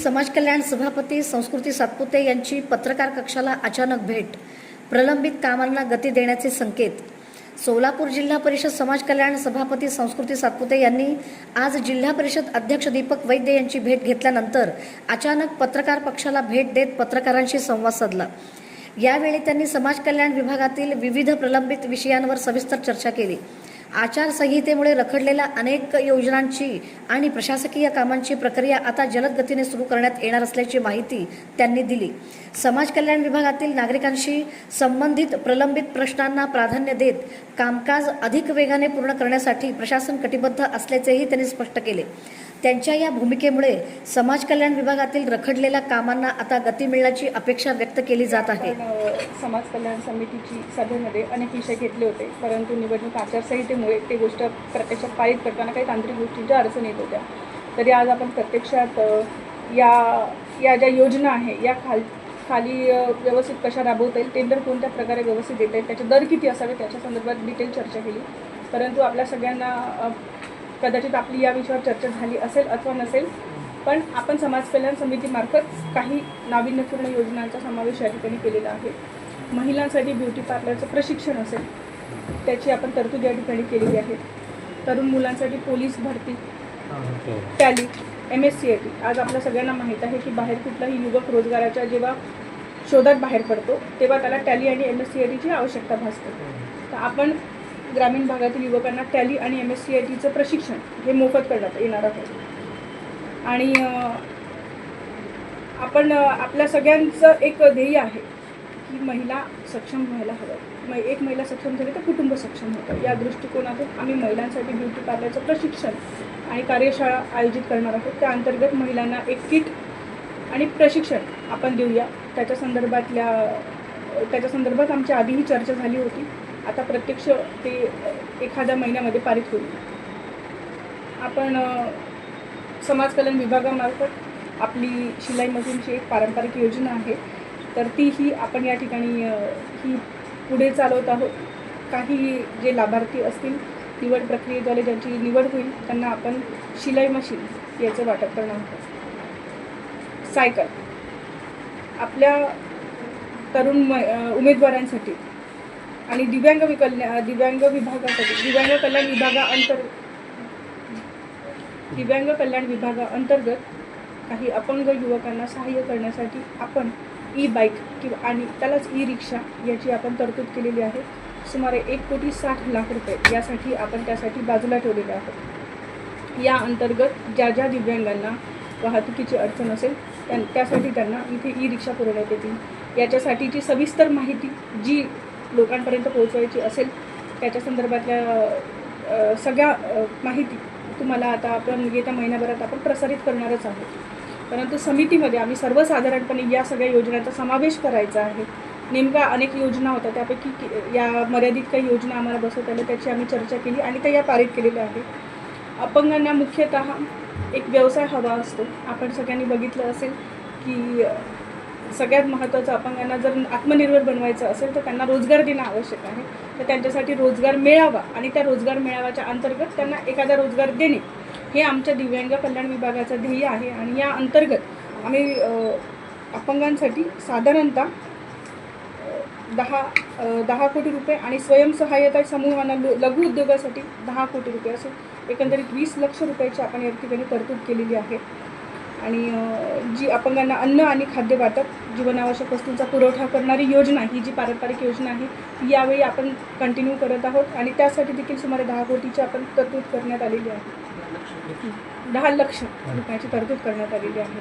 समाज कल्याण सभापती संस्कृती सातपुते यांची पत्रकार कक्षाला अचानक भेट, प्रलंबित कामांना गती देण्याचे संकेत। सोलापूर जिल्हा परिषद समाज कल्याण सभापती संस्कृती सातपुते यांनी आज जिल्हा परिषद अध्यक्ष दीपक वैद्य यांची भेट घेतल्यानंतर अचानक पत्रकार पक्षाला भेट देत पत्रकारांशी संवाद साधला। यावेळी त्यांनी समाज कल्याण विभागातील विविध प्रलंबित विषयांवर सविस्तर चर्चा केली। आचारसंहितेमुळे रखडलेल्या अनेक योजनांची आणि प्रशासकीय कामांची प्रक्रिया आता जलद गतीने सुरू करण्यात येणार असल्याची माहिती त्यांनी दिली। समाज कल्याण विभागातील नागरिकांशी संबंधित प्रलंबित प्रश्नांना प्राधान्य देत कामकाज अधिक वेगाने पूर्ण करण्यासाठी प्रशासन कटिबद्ध असल्याचेही त्यांनी स्पष्ट केले। त्यांच्या या भूमिकेमुळे समाज कल्याण विभागातील रखडलेल्या कामांना आता गती मिळण्याची अपेक्षा व्यक्त केली जात आहे। समाज कल्याण समितीची सभेमध्ये अनेक विषय घेतले होते, परंतु निवडणूक आचारसंहितेमुळे ते गोष्ट प्रत्यक्षात पारित करताना काही तांत्रिक गोष्टींच्या अडचणी येत होत्या। तरी आज आपण प्रत्यक्षात या ज्या योजना आहे या खाली व्यवस्थित कशा राबवता येईल, टेंडर कोणत्या प्रकारे व्यवस्थित देता येईल, त्याचे दर किती असावे त्याच्या संदर्भात डिटेल चर्चा केली। परंतु आपल्या सगळ्यांना कदाचित आपली या विषयावर चर्चा झाली असेल अथवा नसेल, पण आपण समाज कल्याण समितीमार्फत काही नाविन्यपूर्ण योजनांचा समावेश या ठिकाणी केलेला आहे। महिलांसाठी ब्युटी पार्लरचं प्रशिक्षण असेल त्याची आपण तरतूद या ठिकाणी केलेली आहे। तरुण मुलांसाठी पोलीस भरती, टॅली, MSCIT। आज आपल्या सगळ्यांना माहीत आहे की बाहेर कुठलाही युवक रोजगाराच्या जेव्हा शोधात बाहेर पडतो तेव्हा त्याला टॅली आणि MSCITची आवश्यकता भासते। तर आपण ग्रामीण भागातील युवकांना टॅली आणि MSCITचं प्रशिक्षण हे मोफत करण्यात येणार आहे। आणि आपण आपल्या सगळ्यांचं एक ध्येय आहे की महिला सक्षम व्हायला हवं। एक महिला सक्षम झाली तर कुटुंब सक्षम होतं। या दृष्टिकोनातून आम्ही महिलांसाठी ब्युटी पार्लरचं प्रशिक्षण आणि कार्यशाळा आयोजित करणार आहोत। त्या अंतर्गत महिलांना एक किट आणि प्रशिक्षण आपण देऊया। त्याच्या संदर्भात आमची आधीही चर्चा झाली होती। आता प्रत्यक्ष ते एखाद्या महिन्यामध्ये पारित होईल। आपण समाज कल्याण विभागामार्फत आपली शिलाई मशीनची एक पारंपरिक योजना आहे, तर तीही आपण या ठिकाणी ही पुढे चालवत आहोत। काही जे लाभार्थी असतील निवड प्रक्रियेद्वारे ज्यांची निवड होईल त्यांना आपण शिलाई मशीन याचं वाटप करणार आहोत। सायकल आपल्या तरुण उमेदवारांसाठी आणि दिव्यांग कल्याण विभागाअंतर्गत काही अपंग युवकांना सहाय्य करण्यासाठी आपण ई-बाईक किंवा आणि त्यालाच ई-रिक्षा याची आपण तरतूद केलेली आहे। सुमारे 1,60,00,000 रुपये यासाठी आपण त्यासाठी बाजूला ठेवलेले आहोत। या अंतर्गत ज्या दिव्यांगांना वाहतुकीची अडचण असेल त्यासाठी त्यांना इथे ई-रिक्षा पुरवण्यात येतील। याच्यासाठीची सविस्तर माहिती जी लोकांपर्यंत पोहोचवायची असेल त्याच्या संदर्भातल्या सगळ्या माहिती तुम्हाला आता आपण येत्या महिन्याभरात आपण प्रसारित करणारच आहोत। परंतु समितीमध्ये आम्ही सर्वसाधारणपणे या सगळ्या योजनांचा समावेश करायचा आहे। नेमका अनेक योजना होत्या, त्यापैकी या मर्यादित काही योजना आम्हाला बसवता आल्या त्याची आम्ही चर्चा केली आणि त्या या पारित केलेल्या आहे। अपंगांना मुख्यतः एक व्यवसाय हवा असतो। आपण सगळ्यांनी बघितलं असेल की सगळ्यात महत्त्वाचं अपंगांना जर आत्मनिर्भर बनवायचं असेल तर त्यांना रोजगार देणं आवश्यक आहे। तर त्यांच्यासाठी रोजगार मेळावा आणि त्या रोजगार मेळाव्याच्या अंतर्गत त्यांना एखादा रोजगार देणे हे आमच्या दिव्यांग कल्याण विभागाचं ध्येय आहे। आणि या अंतर्गत आम्ही अपंगांसाठी साधारणतः 10 कोटी रुपये आणि स्वयंसहाय्यता समूहांना लघु उद्योगासाठी 10 कोटी रुपये असे एकंदरीत 20 लाख रुपयाची आपण या ठिकाणी तरतूद केलेली आहे। आणि जी अपंगांना अन्न आणि खाद्य वाटप, जीवनावश्यक वस्तूंचा पुरवठा करणारी योजना ही जी पारंपरिक योजना आहे ती यावेळी आपण कंटिन्यू करत आहोत आणि त्यासाठी देखील सुमारे 10 कोटीची आपण तरतूद करण्यात आलेली आहे। 10 लाख रुपयाची तरतूद करण्यात आलेली आहे।